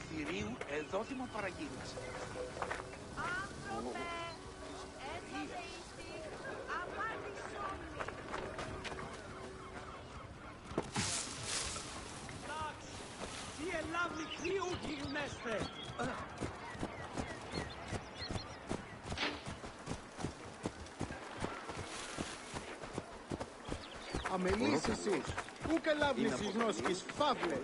Θηρίου εδόθημο παραγγείλας. Άνθρωπε, έσω δείστη, απάντησόμνη. Lux, see a lovely crew γυρνέστε. Αμελείς εσείς, πού καλάβνες εις νόσκης, φαύλε.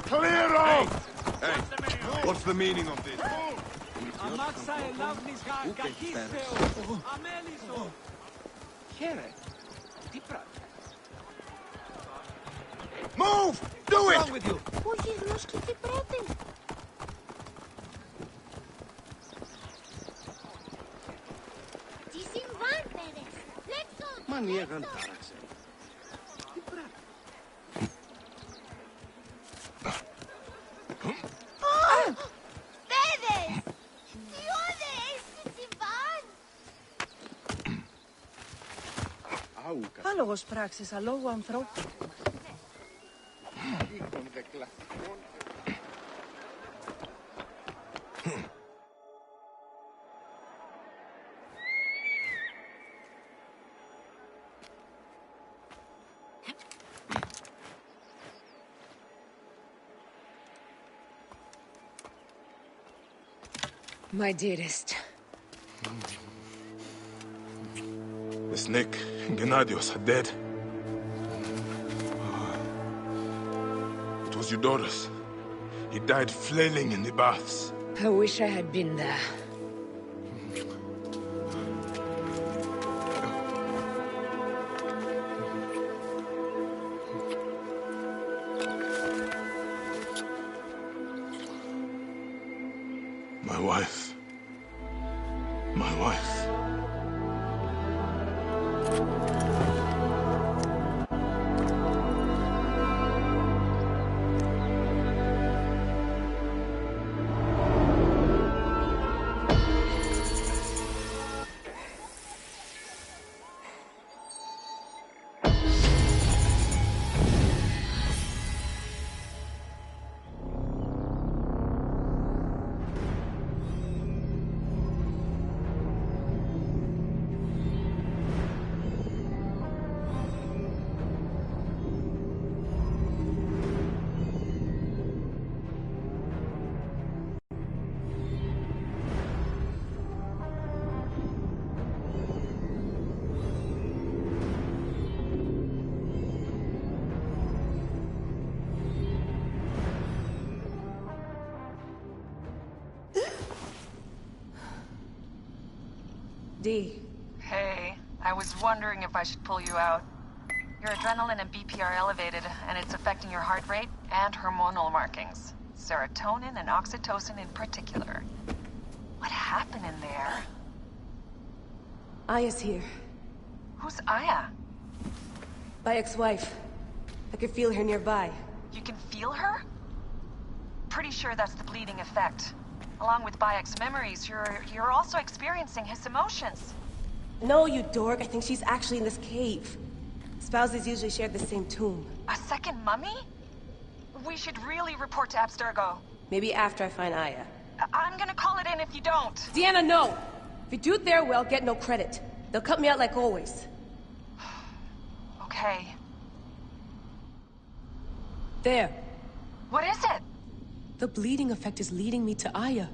Clear off! Hey, what's the meaning of this? Αμάξα ελάβνης γαχίστεο, αμέλησο. Χαίρε. Τι πράγμα. Move! Do it! What's wrong with you? Πού γυρνός και τι πρέπει. Τι συμβάν, παιδες. Let's go. Μανίεγαν τάραξε. Τι πράγμα. Παιδες! Τι όδες, τι συμβάν. Άουκα. Άλογος πράξης, αλόγου ανθρώπου. Ήχον δεκλαστικών. My dearest. Miss Nick and Gennadios are dead. It was your daughters. He died flailing in the baths. I wish I had been there. My wife. My wife. Dee. Hey, I was wondering if I should pull you out. Your adrenaline and BP are elevated, and it's affecting your heart rate and hormonal markings. Serotonin and oxytocin in particular. What happened in there? Aya's here. Who's Aya? My ex-wife. I could feel her nearby. You can feel her? Pretty sure that's the bleeding effect. Along with Bayek's memories, you're also experiencing his emotions. No, you dork. I think she's actually in this cave. Spouses usually share the same tomb. A second mummy? We should really report to Abstergo. Maybe after I find Aya. I'm gonna call it in if you don't. Deanna, no! If you do it their way, I'll get no credit. They'll cut me out like always. Okay. There. What is it? The bleeding effect is leading me to Aya.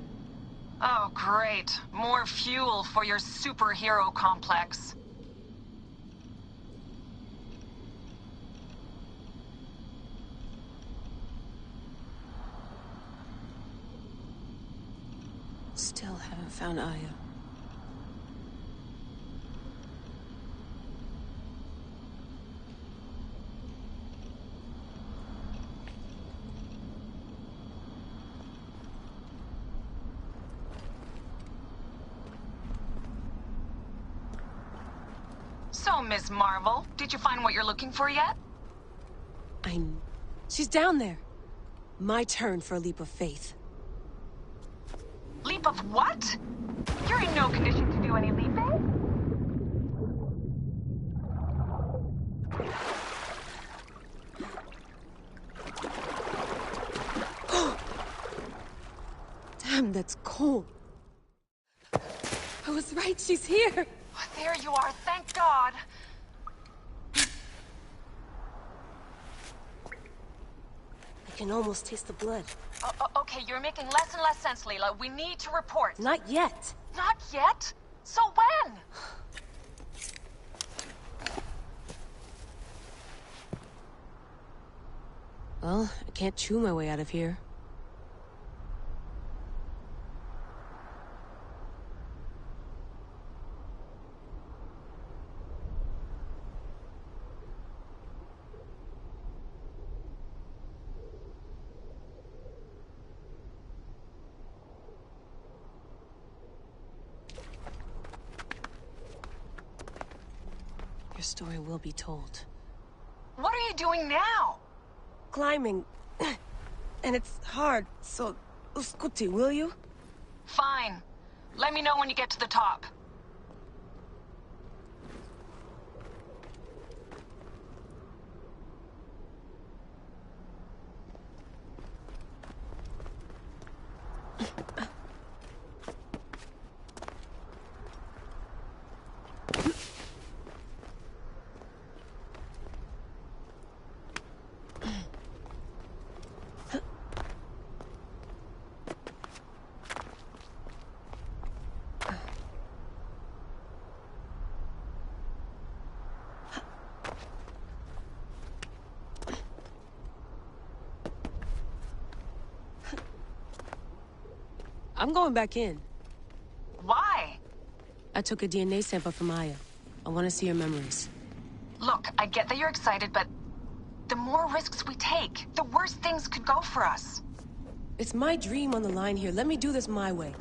Oh, great. More fuel for your superhero complex. Still haven't found Aya. So, Ms. Marvel, did you find what you're looking for yet? She's down there. My turn for a leap of faith. Leap of what? You're in no condition to do any leaping. Damn, that's cold. I was right, she's here. There you are, thank God. I can almost taste the blood. Okay, you're making less and less sense, Leila. We need to report. Not yet. Not yet? So when? Well, I can't chew my way out of here. Your story will be told. What are you doing now? Climbing. And it's hard, so... Scuti, will you? Fine. Let me know when you get to the top. I'm going back in. Why? I took a DNA sample from Aya. I want to see her memories. Look, I get that you're excited, but the more risks we take, the worse things could go for us. It's my dream on the line here. Let me do this my way.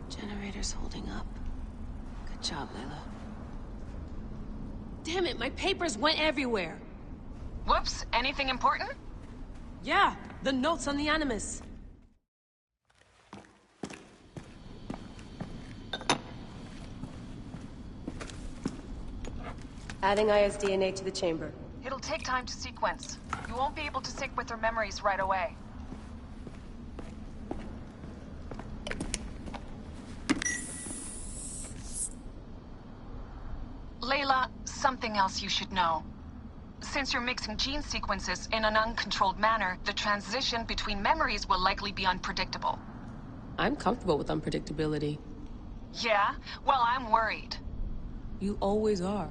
Generator's holding up. Good job, Layla. Damn it, my papers went everywhere. Whoops, anything important? Yeah, the notes on the Animus. Adding Aya's DNA to the chamber. It'll take time to sequence. You won't be able to sync with her memories right away. Layla, something else you should know. Since you're mixing gene sequences in an uncontrolled manner, the transition between memories will likely be unpredictable. I'm comfortable with unpredictability. Yeah? Well, I'm worried. You always are.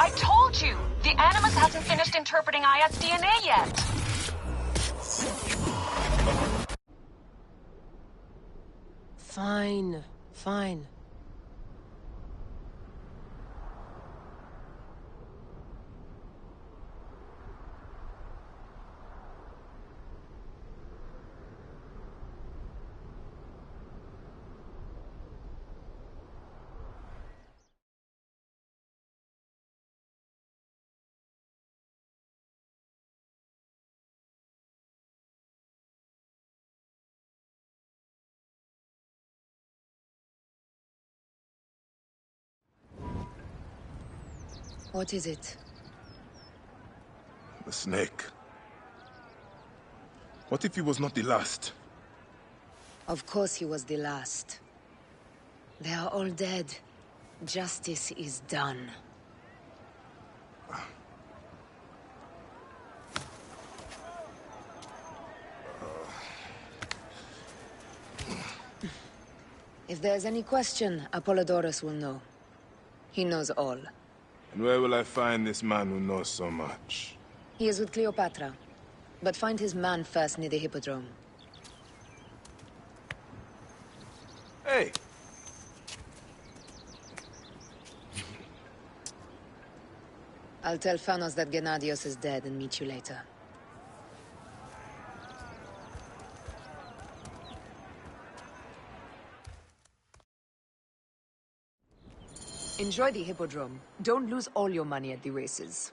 I told you! The The Animus hasn't finished interpreting IS DNA yet. Fine, fine. What is it? The snake. What if he was not the last? Of course he was the last. They are all dead. Justice is done. If there's any question, Apollodorus will know. He knows all. And where will I find this man who knows so much? He is with Cleopatra. But find his man first near the Hippodrome. Hey! I'll tell Phanos that Gennadios is dead and meet you later. Enjoy the Hippodrome. Don't lose all your money at the races.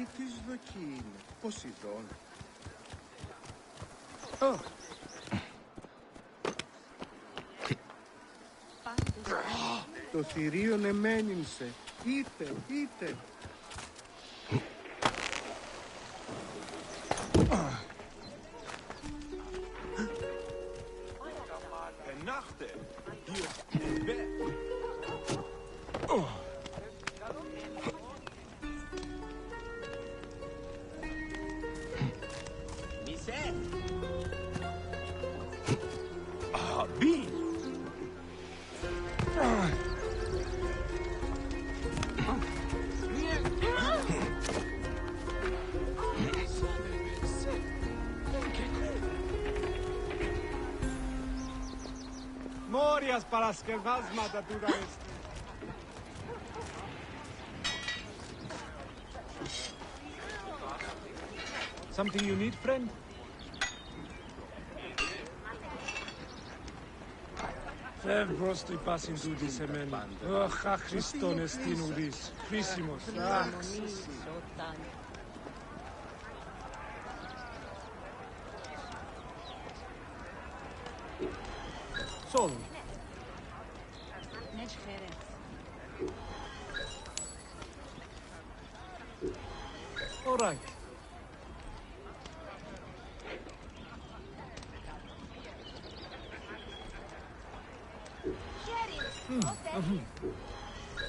πλανήτης δοκί είναι. Ποσειδών. Το θηρίον εμένυνσε. Είτε. Nachte. Hier im Bett. Wie? Μόριας παρασκευάσματα του δαεστή. Something you need, friend? Φεύγω στο υπάσιν τούτη σε μένα. Αχ, άχρηστον εστίν ουδής. Χρήσιμος. Solo. All right.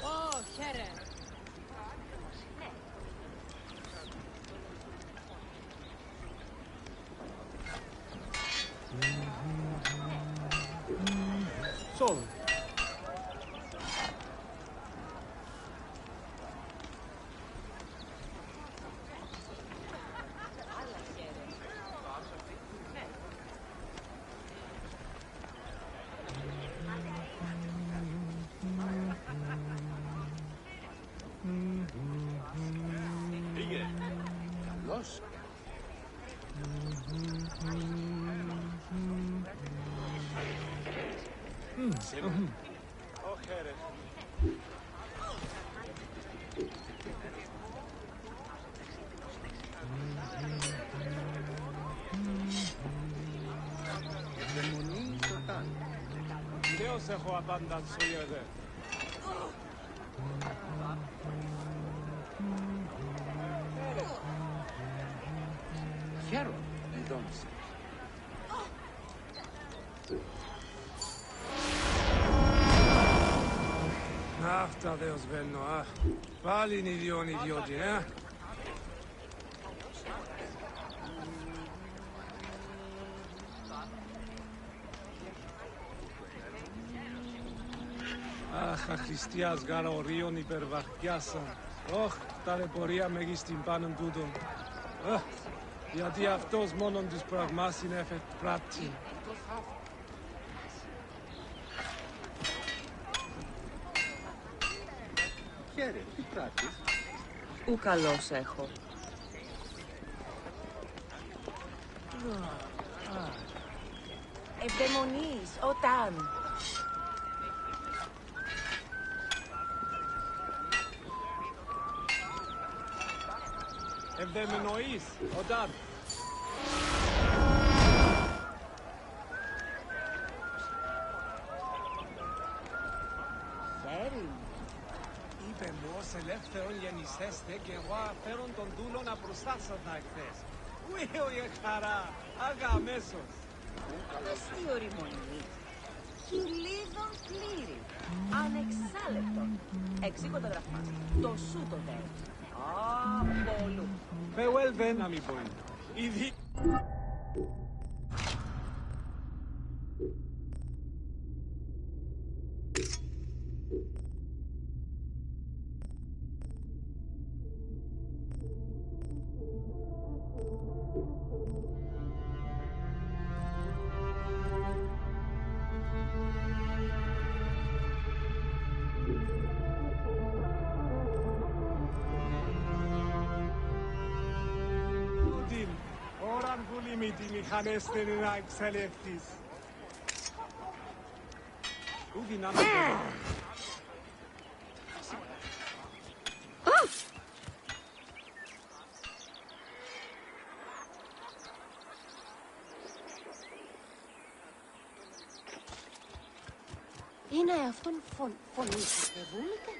Oh, χαίρε. Solo. Καλώς. Δαιμονή σωτάν. Deus έχω abundance here. Χαίρομαι, ειδώνησε. Αυτά δεν σβαίνω, α. Πάλι είναι ιδιώτη, Αχ, αχριστιάς γαρορίων υπερβαχτιάσαν. Όχ, ταλαιπωρία μεγίστην πάνω τούτον. Γιατί αυτός μόνον της πραγμάς είναι εφευπράτη. Χαίρε, τι πράττεις? Ου καλώς έχω. Ευδαιμονείς, όταν. Ευδαιμονοείς, όταν. Χαίρει. Είπε μου ως ελεύθερον γεννησέστε και εγώ αφέρον τον δούλο να προστάσατα εχθές. Ουίοι χαρά, άγα αμέσως. Εσύ οριμονή. Χιλίδων πλήρη. Ανεξάλεπτον. Εξήκοντα γραφάς. Το σου το δέος. Απόλου. Farewell then, ami boy. Ήδη... Ώραν που λυμίτη μηχανέστε να εξελεύθεις. Ούδη να μην Είναι αυτόν φωνή σας, παιδούλικα.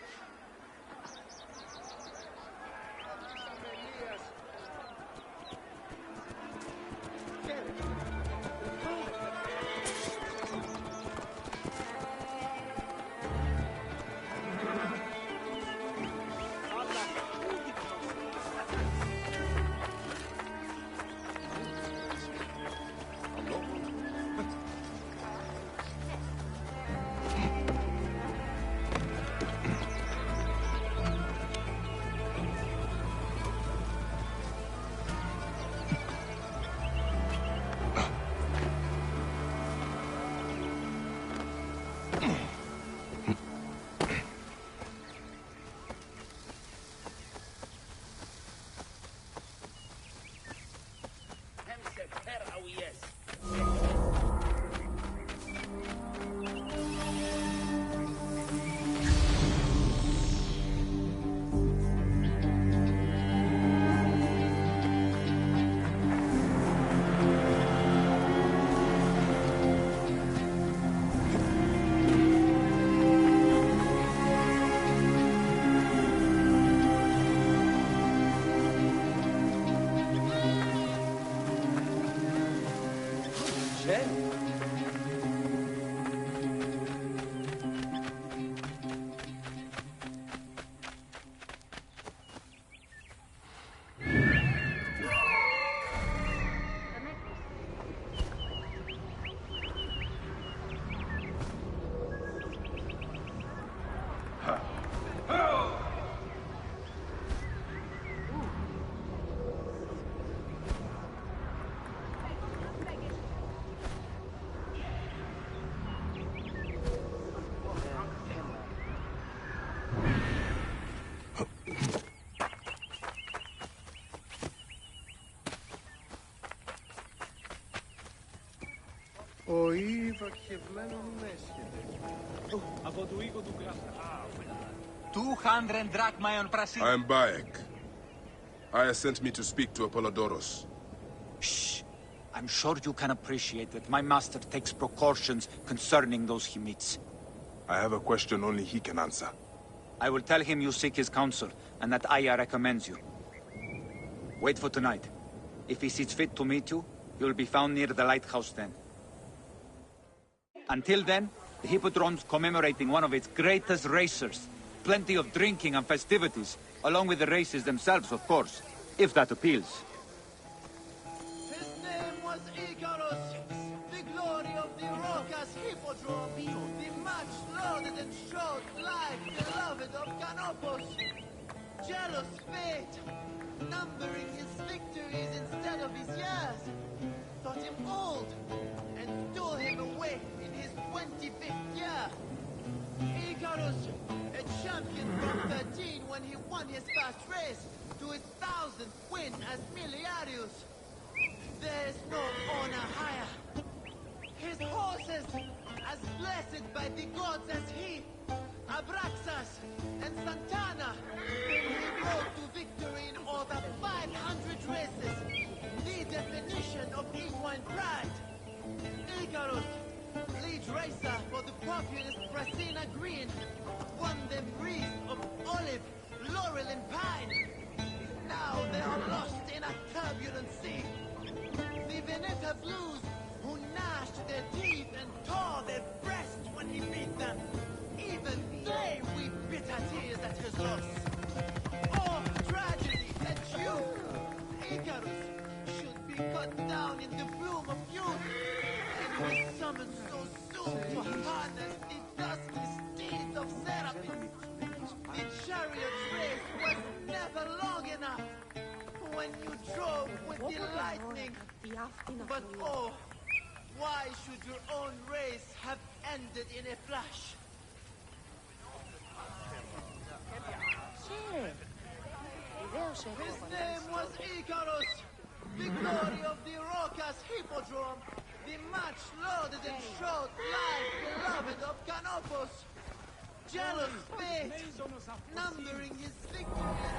Ο ηδοχευμένος μέσχεται. Από του οίκου του γράφου. 200 drachmaeon prasin. I am Bayek. Aya sent me to speak to Apollodorus. Shh. I'm sure you can appreciate that my master takes precautions concerning those he meets. I have a question only he can answer. I will tell him you seek his counsel, and that Aya recommends you. Wait for tonight. If he sees fit to meet you, you'll be found near the lighthouse then. Until then, the Hippodrome's commemorating one of its greatest racers. Plenty of drinking and festivities, along with the races themselves, of course, if that appeals. His name was Icarus, the glory of the raucous Hippodrome, the much lauded and showed life, beloved of Canopus. Jealous fate, numbering his victories instead of his years, thought him old, and stole him away in his 25th year. Icarus, a champion from 13 when he won his first race, to his 1000th win as Miliarius. There's no honor higher. His horses, as blessed by the gods as he, Abraxas and Santana, whom he rode to victory in over 500 races, the definition of equine pride. Icarus, lead racer for the populist Brasina Green, won the wreath of olive, laurel, and pine. Now they are lost in a turbulent sea. The Veneta Blues, who gnashed their teeth and tore their breast when he beat them, even they weep bitter tears at his loss. Oh, tragedy that you, Icarus, should be cut down in the bloom of youth, and be summoned so soon to harness the dusky steeds of Serapis. The chariot race was never long enough when you drove with the lightning. But oh, why should your own race have ended in a flash? His name was Icarus, the glory of the raucous Hippodrome, the much lauded and showed life beloved of Canopus. Jealous fate, numbering his victories.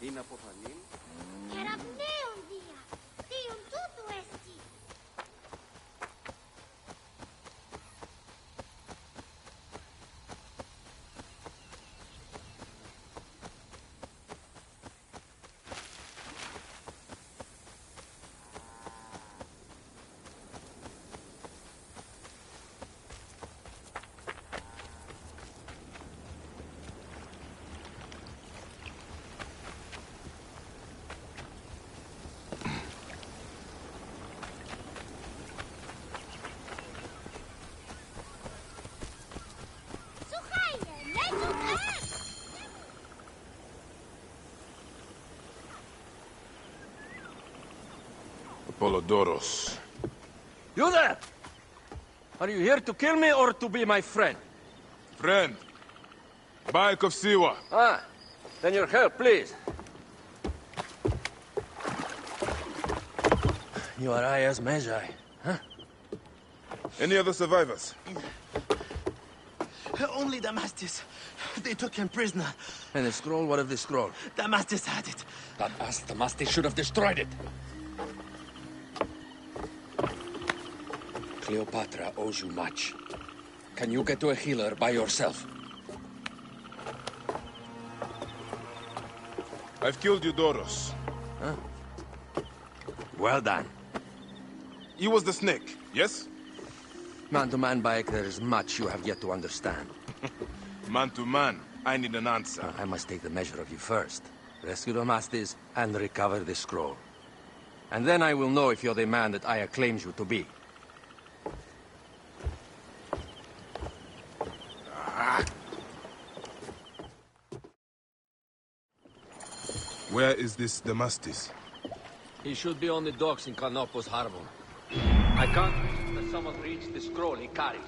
Είναι από φανήν. Κεραυναίων δια, δίον τούτου έστι. Apollodoros. You there! Are you here to kill me or to be my friend? Friend. Bike of Siwa. Ah, then your help, please. You are Aya's Magi, huh? Any other survivors? Only Damastis. They took him prisoner. And the scroll? What of the scroll? Damastis had it. That ass Damastis should have destroyed it. Cleopatra owes you much. Can you get to a healer by yourself? I've killed Eudoros. Huh? Well done. He was the snake, yes? Man-to-man, Bayek, there is much you have yet to understand. Man to man, I need an answer. I must take the measure of you first. Rescue Damastis and recover the scroll. And then I will know if you're the man that Aya claims you to be. Where is this Damastis? He should be on the docks in Canopus Harbor. I can't reach until someone reads the scroll he carries.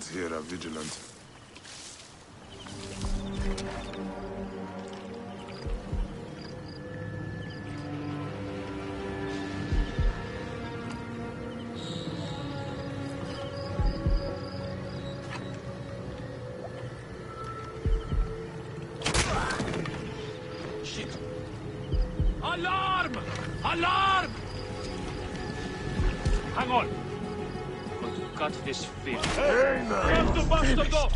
guards here are vigilant. Shit! Alarm! Alarm! Hang on. Got to cut this fish. Hey, now! Have to bust the door!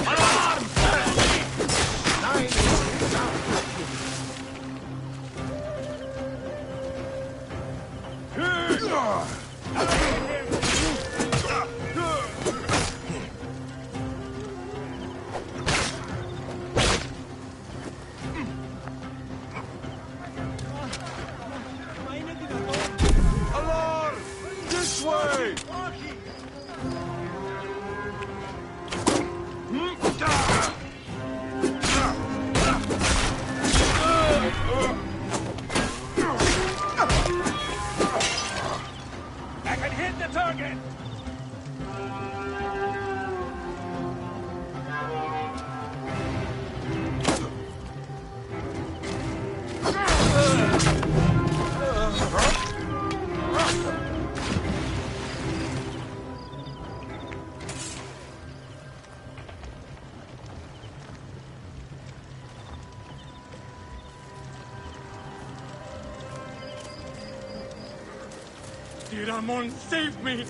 Alarm! Alarm! This way! I can hit the target! Ramon, save me!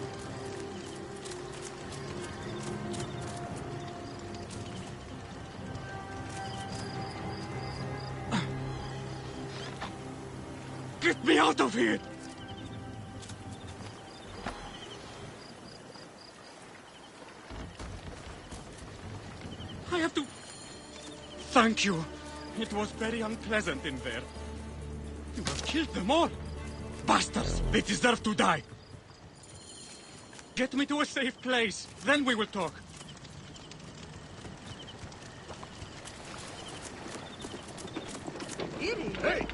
Get me out of here! I have to... Thank you. It was very unpleasant in there. You have killed them all. Bastards! They deserve to die! Get me to a safe place, then we will talk. Hey!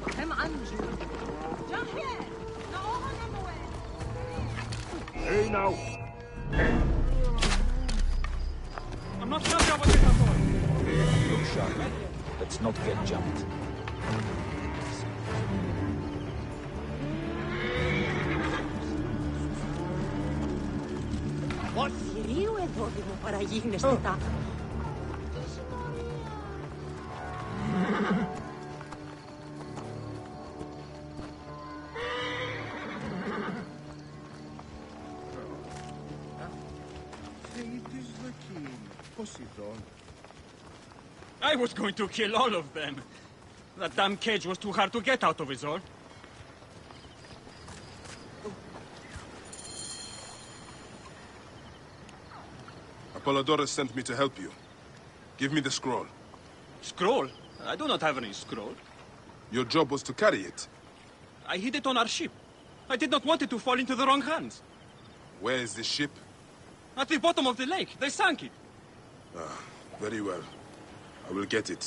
Hey, now! I'm not sure about this at all. Look sharp. Let's not get jumped. Κυρίου εδώ παραγίγνεστε τα. I was going to kill all of them. That damn cage was too hard to get out of, is all. Apollodorus sent me to help you. Give me the scroll. Scroll? I do not have any scroll. Your job was to carry it. I hid it on our ship. I did not want it to fall into the wrong hands. Where is this ship? At the bottom of the lake. They sank it. Ah, very well. I will get it.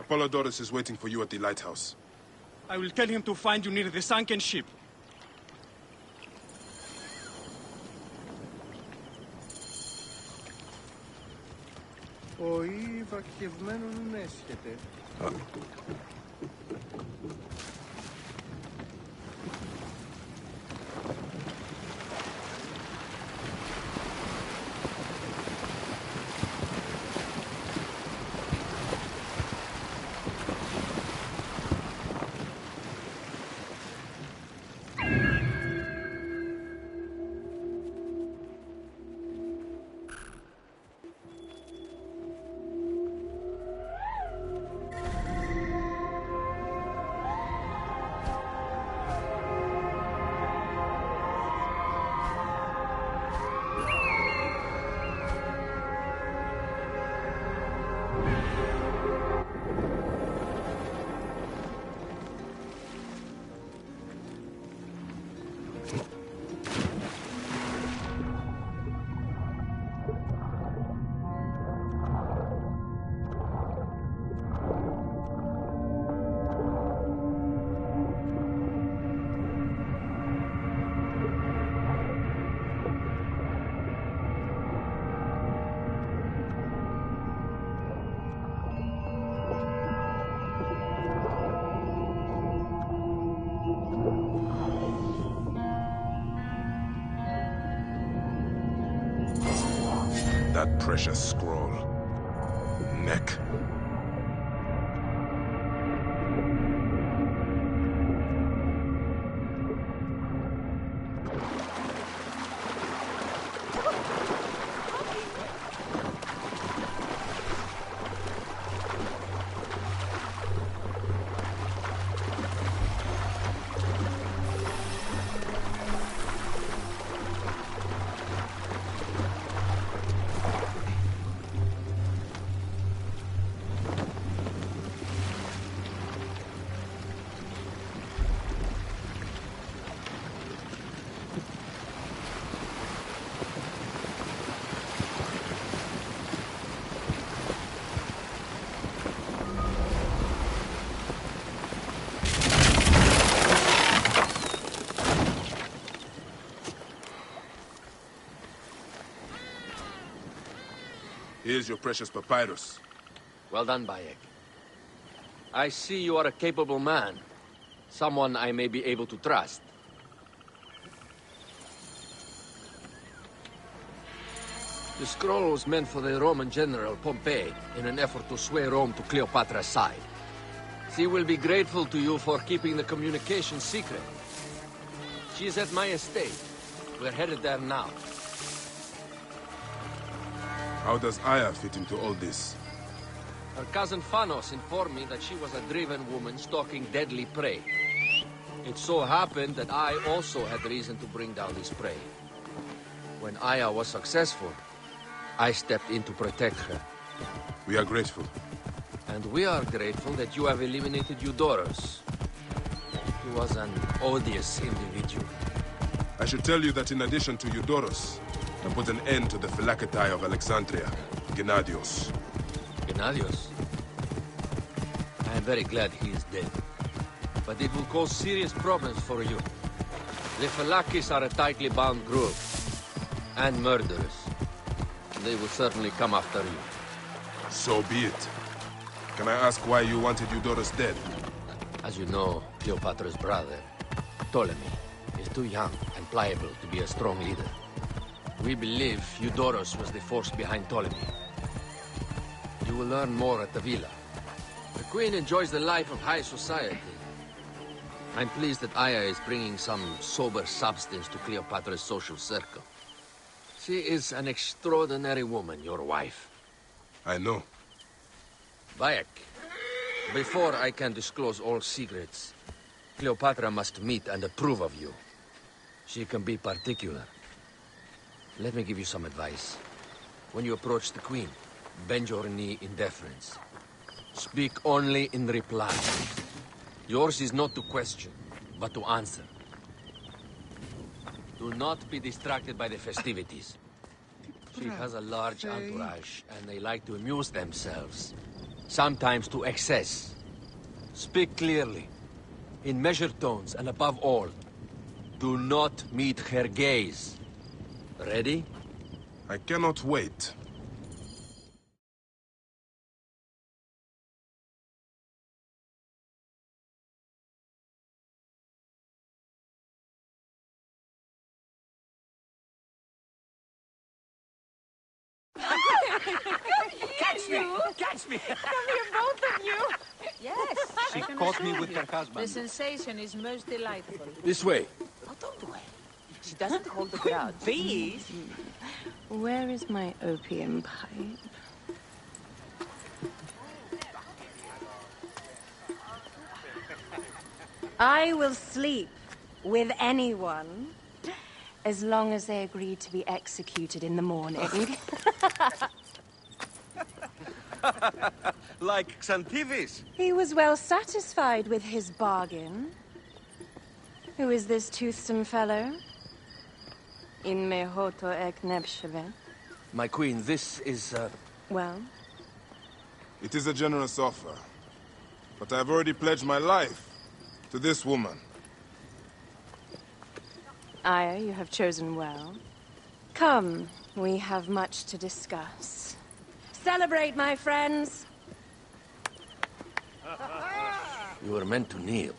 Apollodorus is waiting for you at the lighthouse. I will tell him to find you near the sunken ship. Ο ή βακευμένον έσχεται. That precious scroll. Neck. Here's your precious papyrus. Well done, Bayek. I see you are a capable man. Someone I may be able to trust. The scroll was meant for the Roman general Pompey in an effort to sway Rome to Cleopatra's side. She will be grateful to you for keeping the communication secret. She is at my estate. We're headed there now. How does Aya fit into all this? Her cousin Phanos informed me that she was a driven woman stalking deadly prey. It so happened that I also had reason to bring down this prey. When Aya was successful, I stepped in to protect her. We are grateful. And we are grateful that you have eliminated Eudoros. He was an odious individual. I should tell you that in addition to Eudoros, I put an end to the Phylacetae of Alexandria, Gennadios. Gennadios? I am very glad he is dead. But it will cause serious problems for you. The Phylakis are a tightly bound group. And murderers. They will certainly come after you. So be it. Can I ask why you wanted Eudoros dead? As you know, Cleopatra's brother, Ptolemy, is too young and pliable to be a strong leader. We believe Eudoros was the force behind Ptolemy. You will learn more at the villa. The Queen enjoys the life of high society. I'm pleased that Aya is bringing some sober substance to Cleopatra's social circle. She is an extraordinary woman, your wife. I know. Bayek, before I can disclose all secrets, Cleopatra must meet and approve of you. She can be particular. Let me give you some advice. When you approach the Queen, bend your knee in deference. Speak only in reply. Yours is not to question, but to answer. Do not be distracted by the festivities. She has a large entourage, and they like to amuse themselves. Sometimes to excess. Speak clearly, in measured tones, and above all, do not meet her gaze. Ready? I cannot wait. Catch me! Catch me! Come here, both of you. Yes. She caught me with her husband. The sensation is most delightful. This way. Oh, don't worry. She doesn't hold the grudge. Please. Where is my opium pipe? I will sleep with anyone as long as they agree to be executed in the morning. Like Xantivis. He was well satisfied with his bargain. Who is this toothsome fellow? In mehoto ek nebsheve. My queen, this is, Well? It is a generous offer. But I've already pledged my life to this woman. Aya, you have chosen well. Come, we have much to discuss. Celebrate, my friends! you were meant to kneel.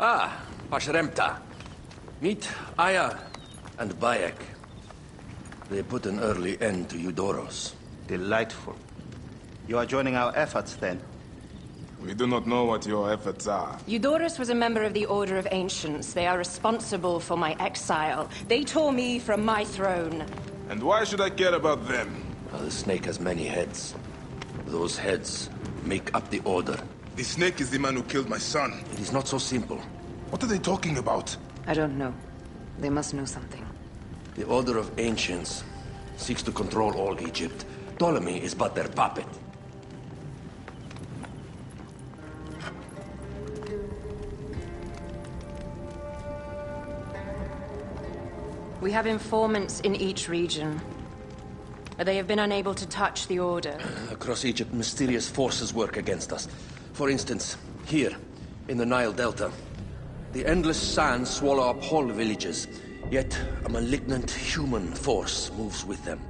Ah, Pashremta. Meet Aya and Bayek. They put an early end to Eudoros. Delightful. You are joining our efforts, then? We do not know what your efforts are. Eudoros was a member of the Order of Ancients. They are responsible for my exile. They tore me from my throne. And why should I care about them? The snake has many heads. Those heads make up the Order. The snake is the man who killed my son. It is not so simple. What are they talking about? I don't know. They must know something. The Order of Ancients seeks to control all Egypt. Ptolemy is but their puppet. We have informants in each region. They have been unable to touch the Order. Across Egypt, mysterious forces work against us. For instance, here, in the Nile Delta, the endless sands swallow up whole villages, yet a malignant human force moves with them.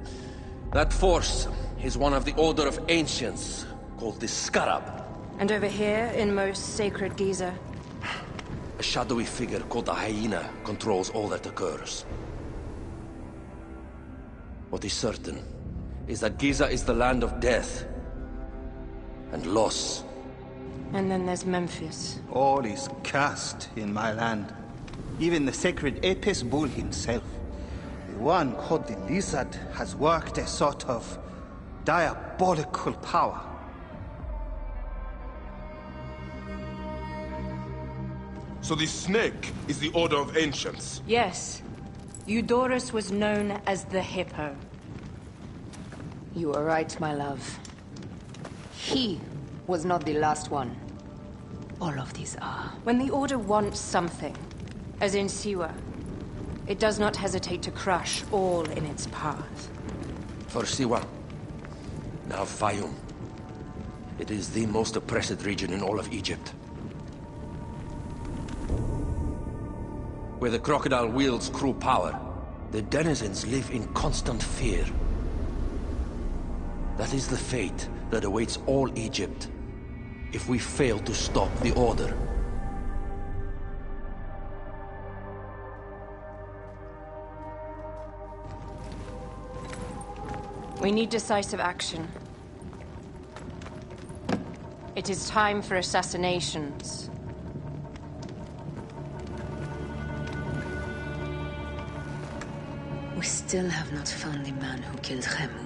That force is one of the Order of Ancients, called the Scarab. And over here, in most sacred Giza? A shadowy figure called the Hyena controls all that occurs. What is certain is that Giza is the land of death and loss. And then there's Memphis. All is cursed in my land. Even the sacred Apis bull himself. The one called the Lizard has worked a sort of diabolical power. So the snake is the Order of Ancients? Yes. Eudoros was known as the Hippo. You are right, my love. He was not the last one. All of these are. When the Order wants something, as in Siwa, it does not hesitate to crush all in its path. For Siwa, now Fayum. It is the most oppressed region in all of Egypt. Where the crocodile wields cruel power, the denizens live in constant fear. That is the fate that awaits all Egypt if we fail to stop the Order. We need decisive action. It is time for assassinations. We still have not found the man who killed Khemu.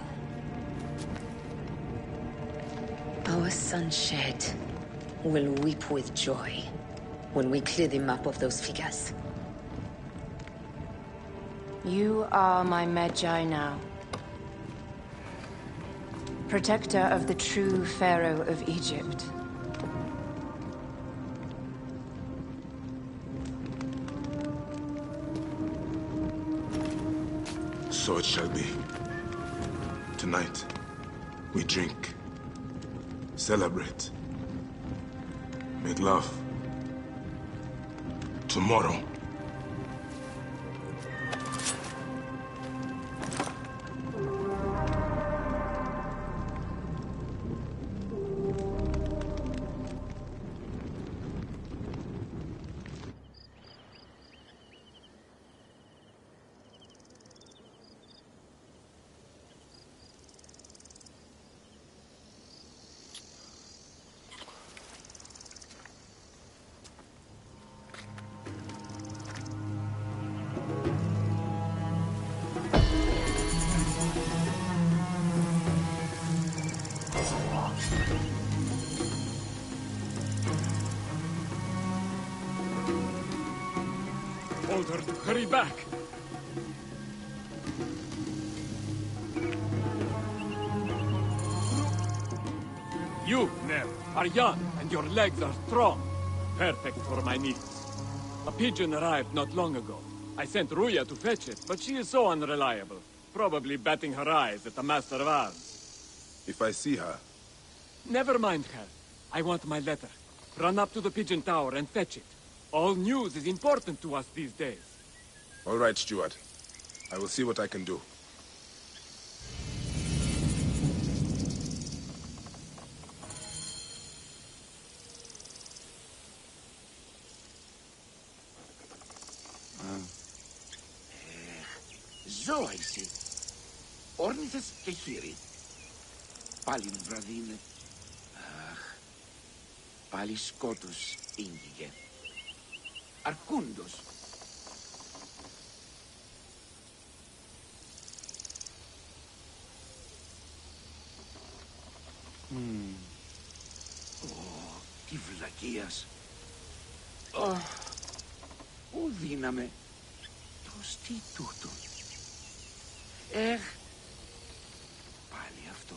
Our son Shed will weep with joy when we clear the map of those figures. You are my Magi now. Protector of the true Pharaoh of Egypt. So it shall be. Tonight, we drink, celebrate, make love. Tomorrow, Older, hurry back! You, Nell, are young and your legs are strong. Perfect for my needs. A pigeon arrived not long ago. I sent Ruya to fetch it, but she is so unreliable. Probably batting her eyes at the Master of Arms. if I see her, Never mind her. I want my letter. Run up to the pigeon tower and fetch it. All news is important to us these days. all right, Stuart. I will see what I can do. Ζώα εσύ. Όρνηθες και χείρι. Πάλι βραδύ είναι. Αχ. Πάλι σκότους ήγηκε. Αρκούντος. Τι βλακείας. Ου δύναμε. Πώς τι τούτο. Πάλι αυτό.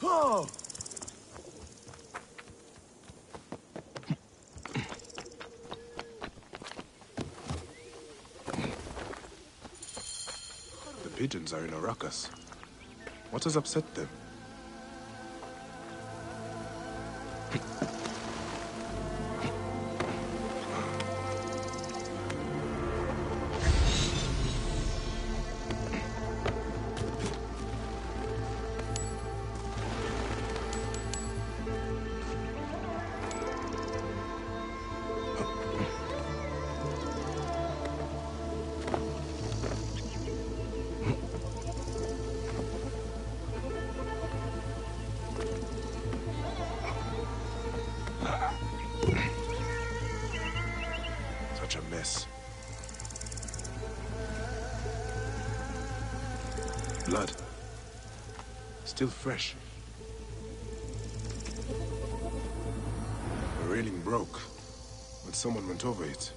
Oh! The pigeons are in a ruckus. What has upset them? Such a mess. Blood. Still fresh. The railing broke when someone went over it.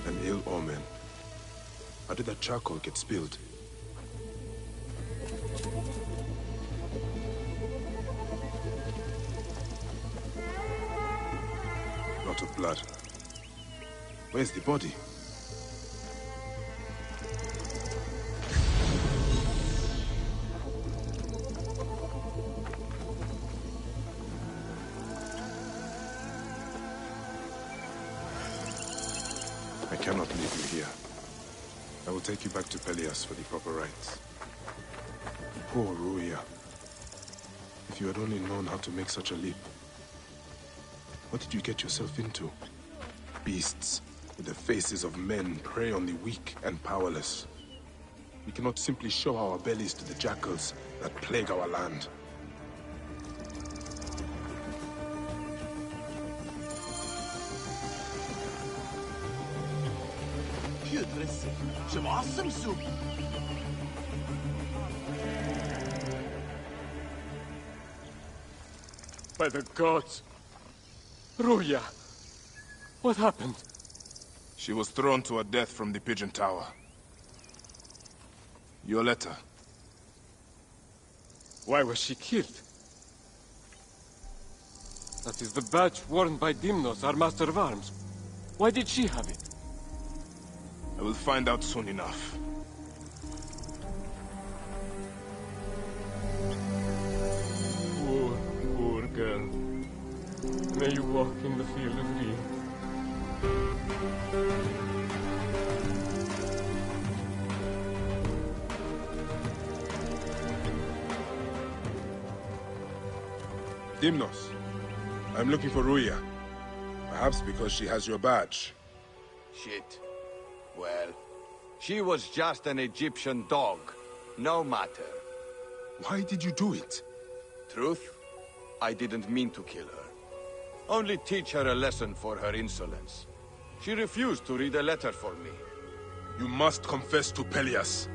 An ill omen. How did that charcoal get spilled? Lot of blood. Where's the body? I cannot leave you here. I will take you back to Pelias for the proper rites. Poor Ruia. If you had only known how to make such a leap. What did you get yourself into? Beasts, The faces of men prey on the weak and powerless. We cannot simply show our bellies to the jackals that plague our land. Some awesome soup. By the gods. Ruya. What happened? She was thrown to her death from the Pigeon Tower. Your letter. Why was she killed? That is the badge worn by Dimnos, our master of arms. Why did she have it? I will find out soon enough. Poor girl. May you walk in the field of Rio. Dimnos, I'm looking for Ruya. Perhaps because she has your badge. Shit. Well, she was just an Egyptian dog. No matter. Why did you do it? Truth? I didn't mean to kill her. Only teach her a lesson for her insolence. She refused to read a letter for me. You must confess to Pelias.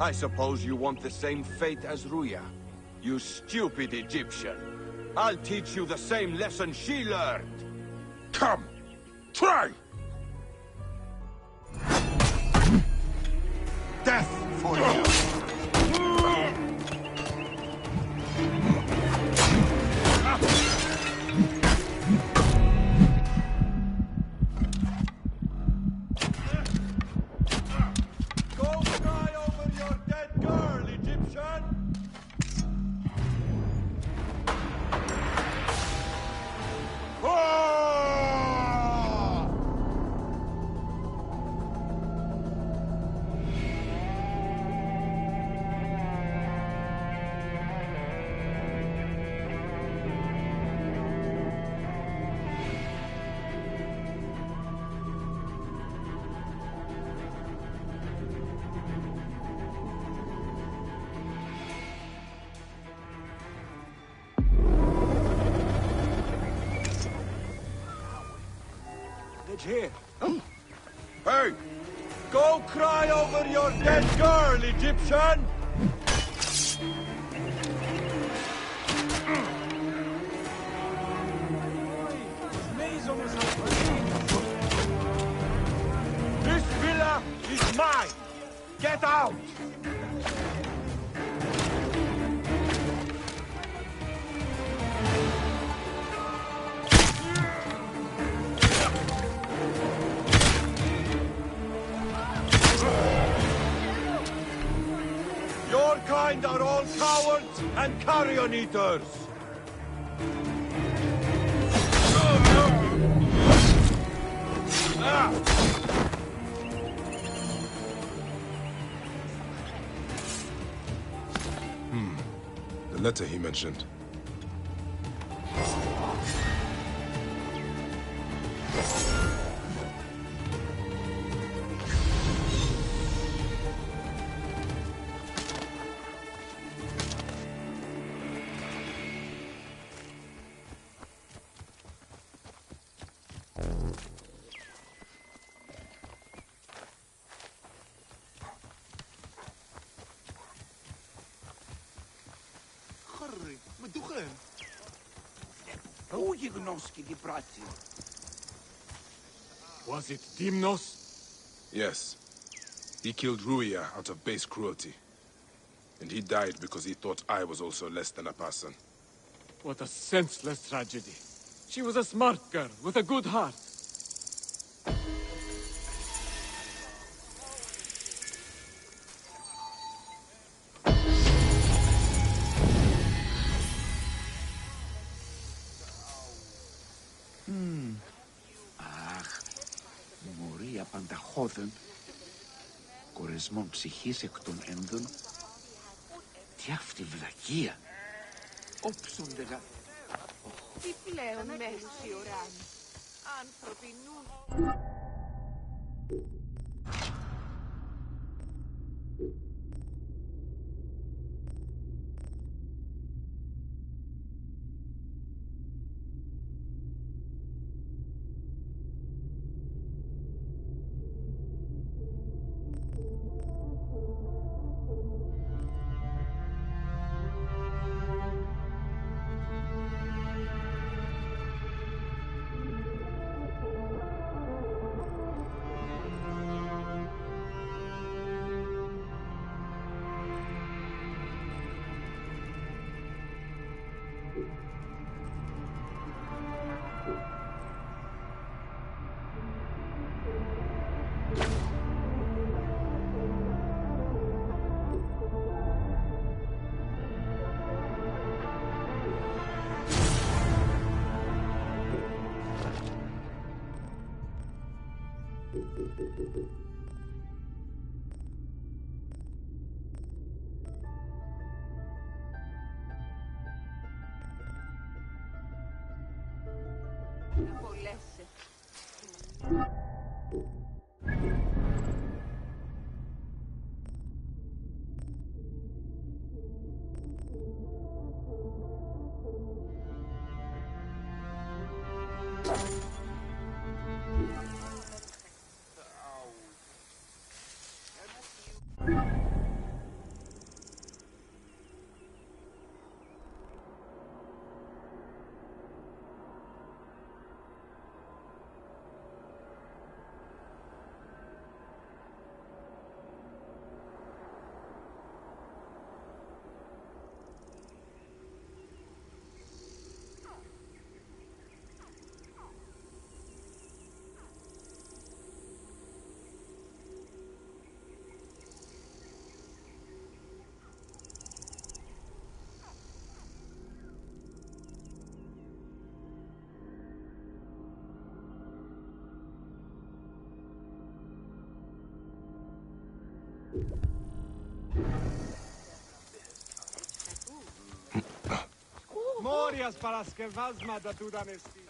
I suppose you want the same fate as Ruya. You stupid Egyptian. I'll teach you the same lesson she learned. Come! Try! Death for you! Go cry over your dead girl, Egyptian! Here. Hey! Go cry over your dead girl, Egyptian! This villa is mine! Get out! Your kind are all cowards and carrion eaters! The letter he mentioned. Was it Dimnos? Yes. He killed Ruya out of base cruelty. And he died because he thought I was also less than a person. What a senseless tragedy. She was a smart girl with a good heart. Μορία πανταχώδεν, κορεσμών ψυχής εκ των ένδων. Τι αυτή βλακεία! Όψονται γα... Τι πλέον μένους οι ουράνοι, άνθρωποι νου. Morias para skevazma da tu danesti.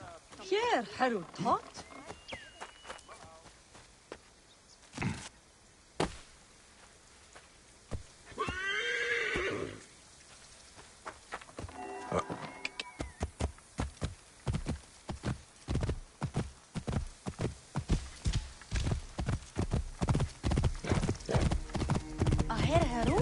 Here, Haru tot. Aher Haru?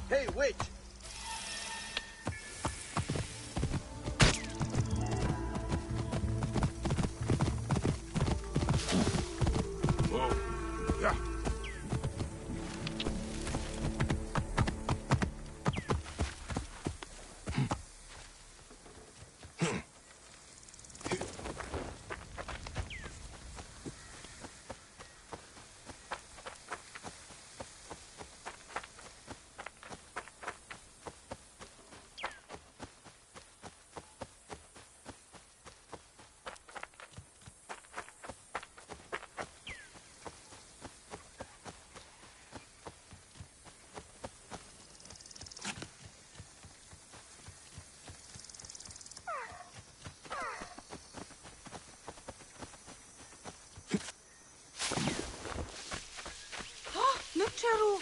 Hey, wait! Charu.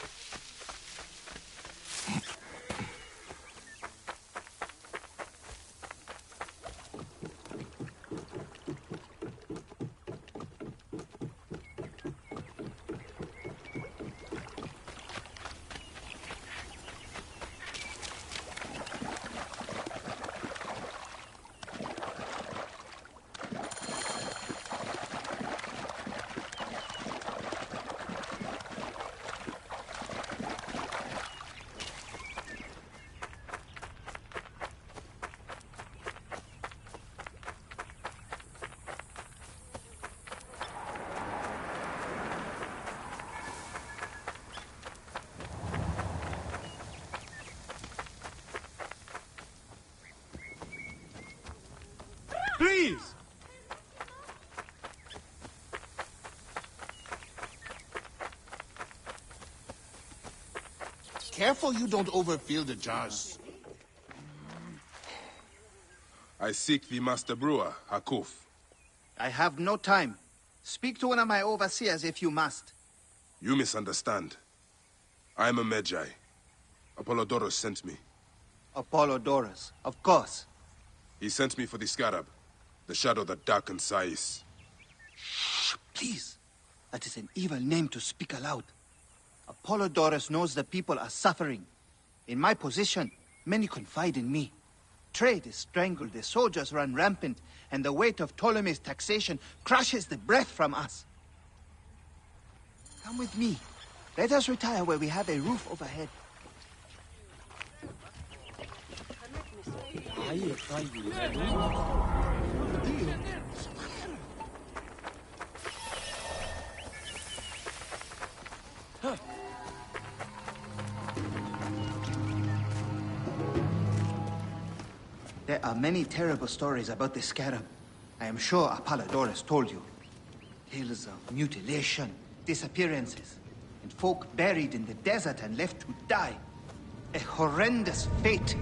careful you don't overfill the jars. I seek the Master Brewer, Hakuf. I have no time. Speak to one of my overseers if you must. You misunderstand. I am a Magi. Apollodorus sent me. Apollodorus, of course. He sent me for the scarab, the shadow that darkens Sais. Shh, please. That is an evil name to speak aloud. Apollodorus knows the people are suffering. In my position, many confide in me. Trade is strangled, the soldiers run rampant, and the weight of Ptolemy's taxation crushes the breath from us. Come with me. Let us retire where we have a roof overhead. There are many terrible stories about the scarab. I am sure Apollodorus told you. Tales of mutilation, disappearances, and folk buried in the desert and left to die. A horrendous fate,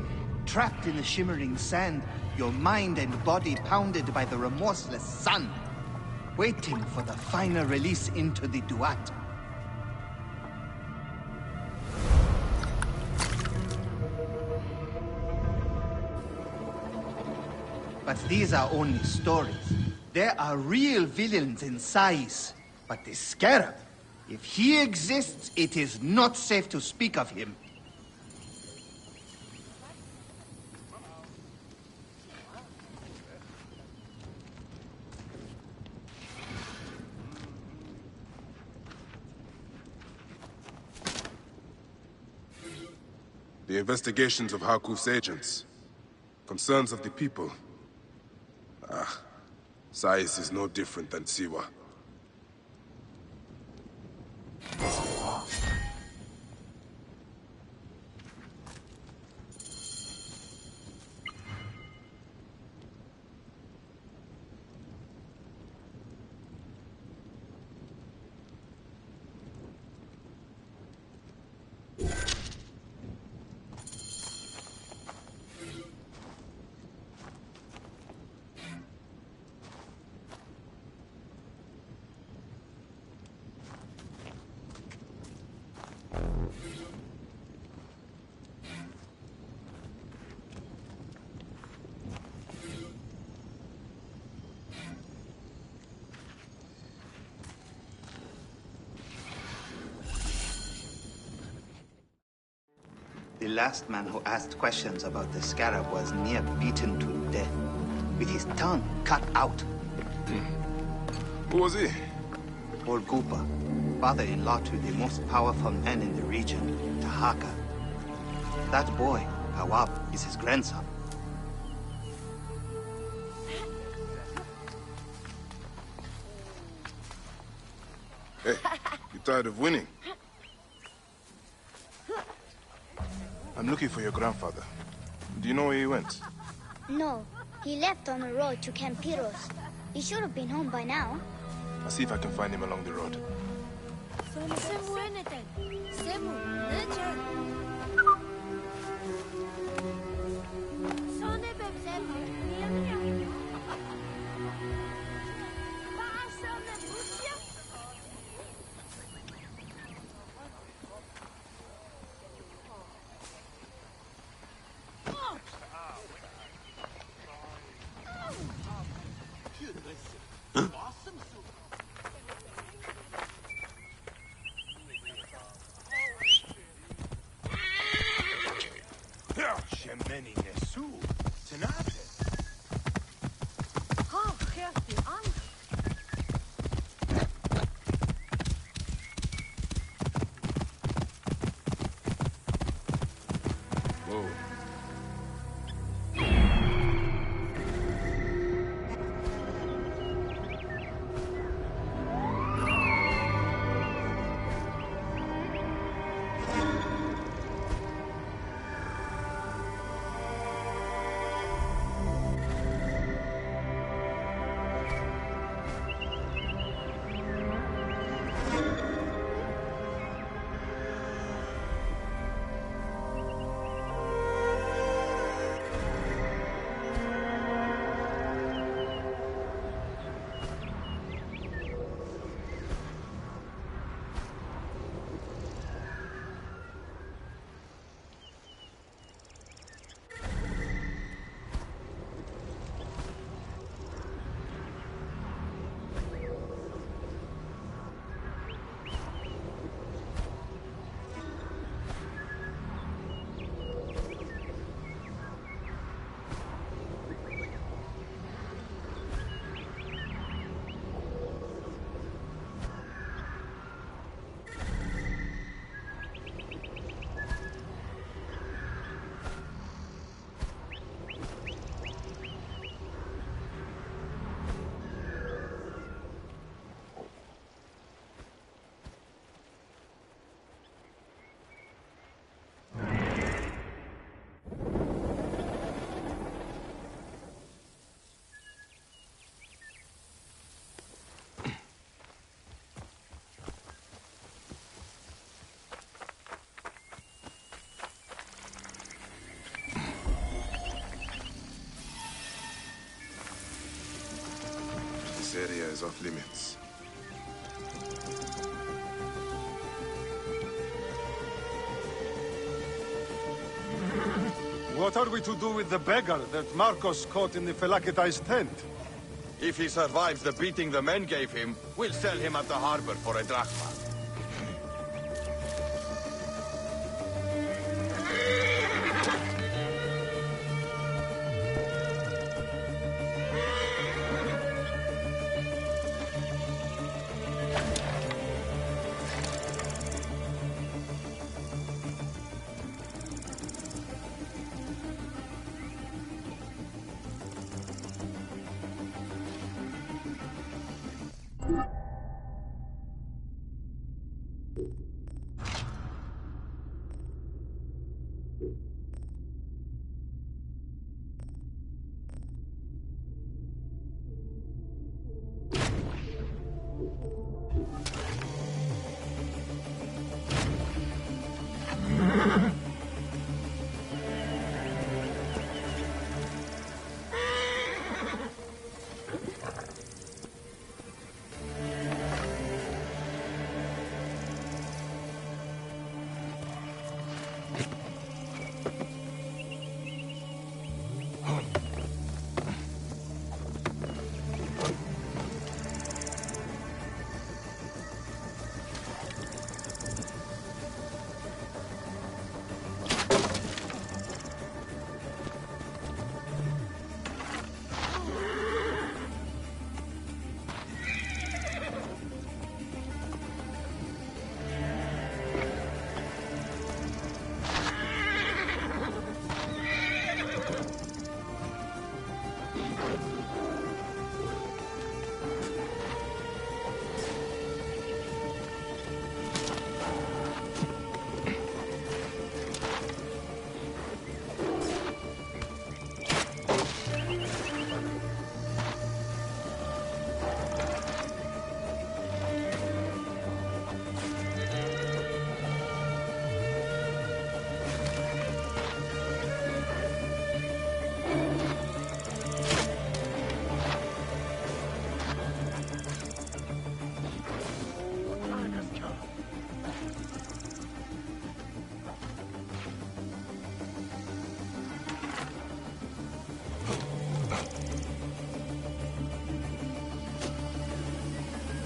trapped in the shimmering sand, your mind and body pounded by the remorseless sun, waiting for the final release into the Duat. But these are only stories. There are real villains in Sais. But the Scarab, if he exists, it is not safe to speak of him. The investigations of Hakuf's agents. Concerns of the people. Sais is no different than Siwa. The last man who asked questions about the Scarab was near beaten to death, with his tongue cut out. Who was he? Olgupa, father-in-law to the most powerful man in the region, Tahaka. That boy, Kawab, is his grandson. Hey, you tired of winning? I'm looking for your grandfather. Do you know where he went? No, he left on the road to Campiros. He should have been home by now. I'll see if I can find him along the road. This area is off limits. What are we to do with the beggar that Marcos caught in the Felakitai's tent? If he survives the beating the men gave him, we'll sell him at the harbor for a drachma.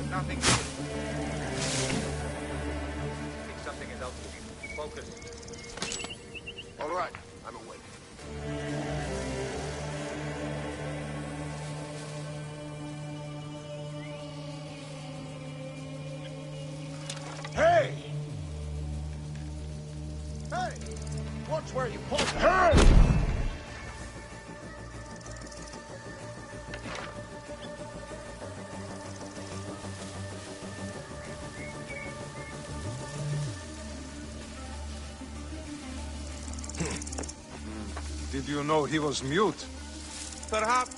Nothing. Think something is out. Focus. All right, I'm awake. Hey! Hey! Watch where you point. Hey! Did you know he was mute? Perhaps.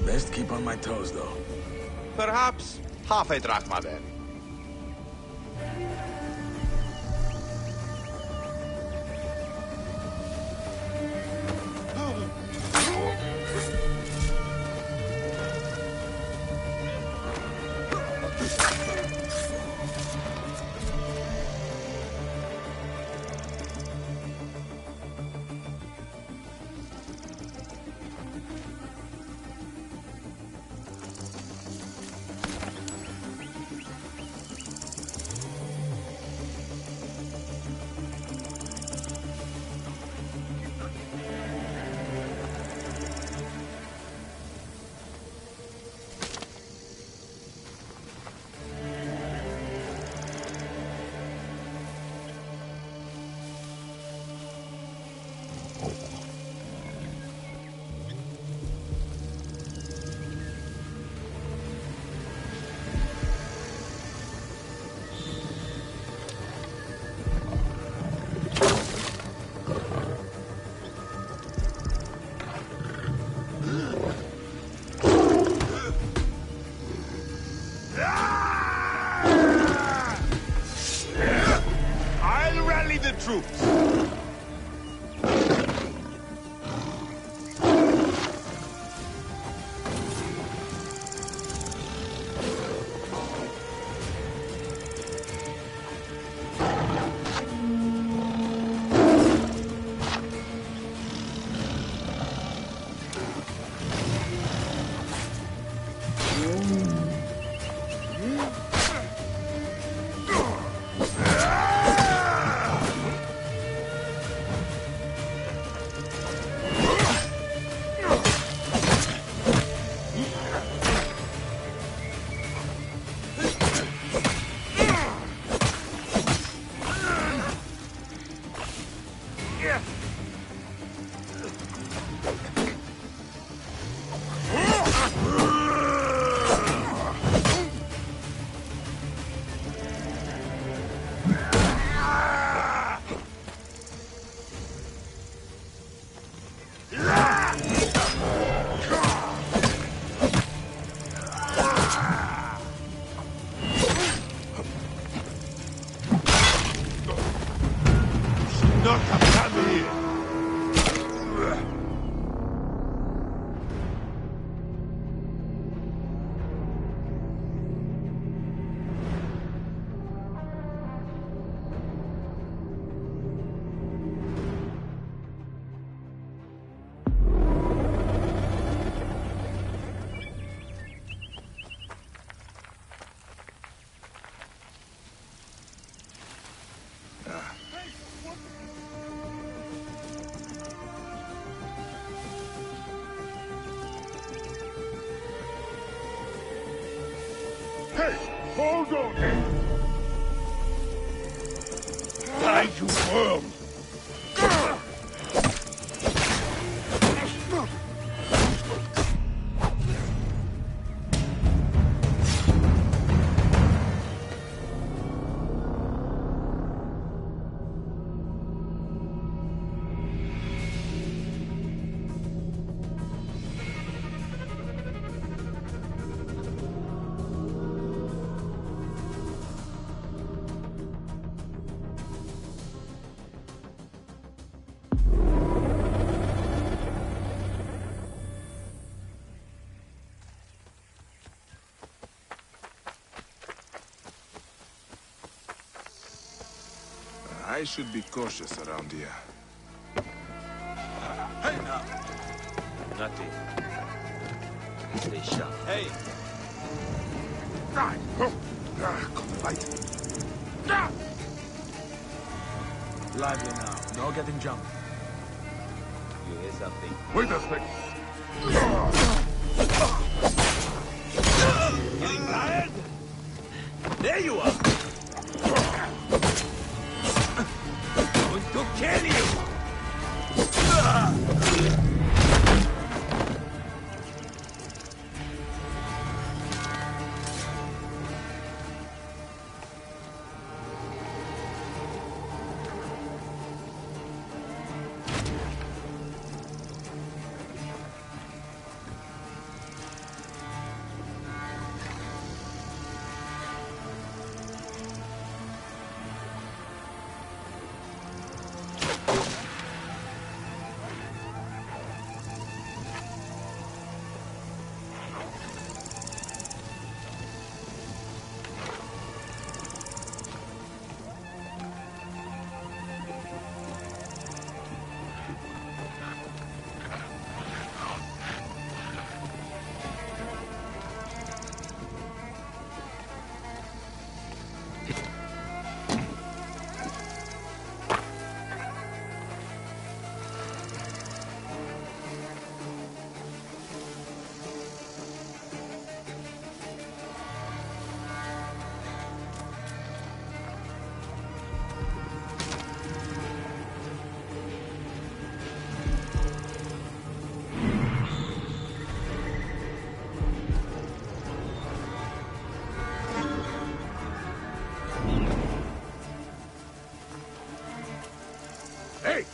Best keep on my toes, though. Perhaps half a drachma then. Hey, hold on! Die, you worm! I should be cautious around here. Hey now! Nothing. Stay sharp. Hey! Got the light. Lively now. No getting jumped. You hear something? Wait a sec. Getting tired? There you are! Going to kill you! Hey!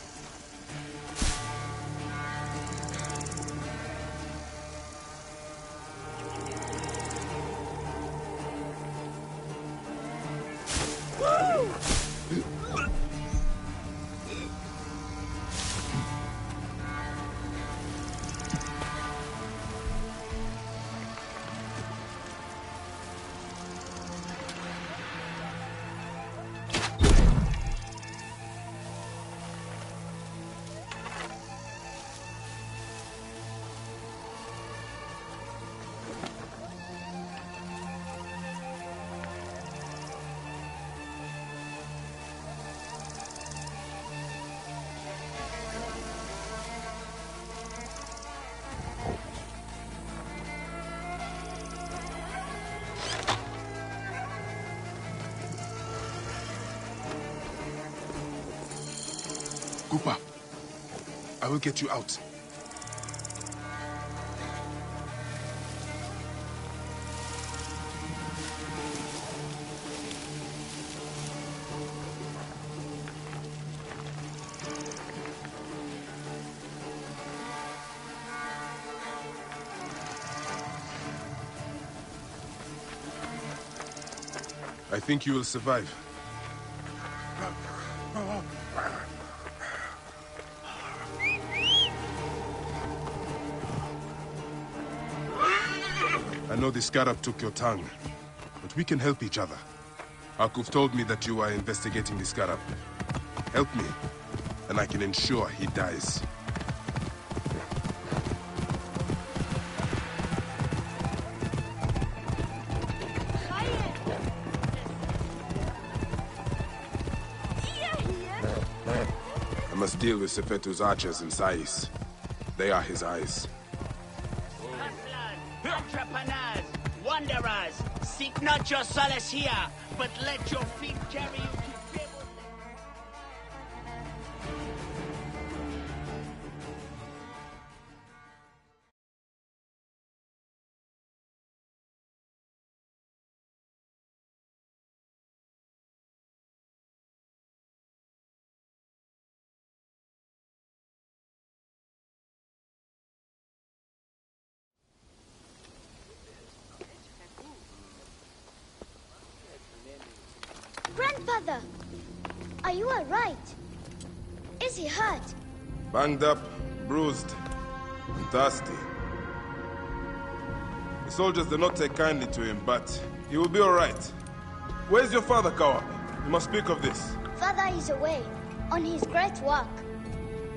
Cooper, I will get you out. I think you will survive. I know the scarab took your tongue, but we can help each other. Akuf told me that you are investigating the scarab. Help me, and I can ensure he dies. I must deal with Sefetu's archers in Sais. They are his eyes. Entrepreneurs, what wanderers. Seek not your solace here, but let your feet carry you to Grandfather, are you all right? Is he hurt? Banged up, bruised, and thirsty. The soldiers did not take kindly to him, but he will be all right. Where's your father, Kawab? You must speak of this. Father is away, on his great work.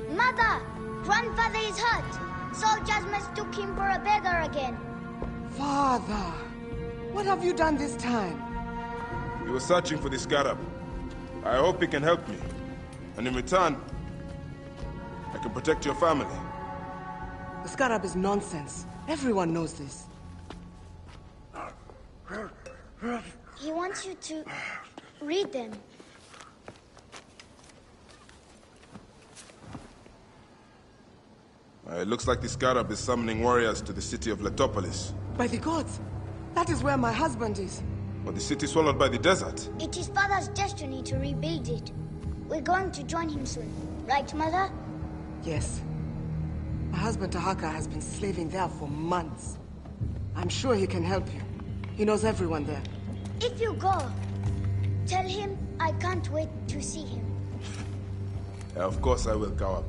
Mother, grandfather is hurt. Soldiers mistook him for a beggar again. Father, what have you done this time? He was searching for the scarab. I hope he can help me. And in return, I can protect your family. The scarab is nonsense. Everyone knows this. He wants you to read them. It looks like the scarab is summoning warriors to the city of Letopolis. By the gods! That is where my husband is. But the city swallowed by the desert. It is Father's destiny to rebuild it. We're going to join him soon. Right, Mother? Yes. My husband Tahaka has been slaving there for months. I'm sure he can help you. He knows everyone there. If you go, tell him I can't wait to see him. Of course I will, Kawab.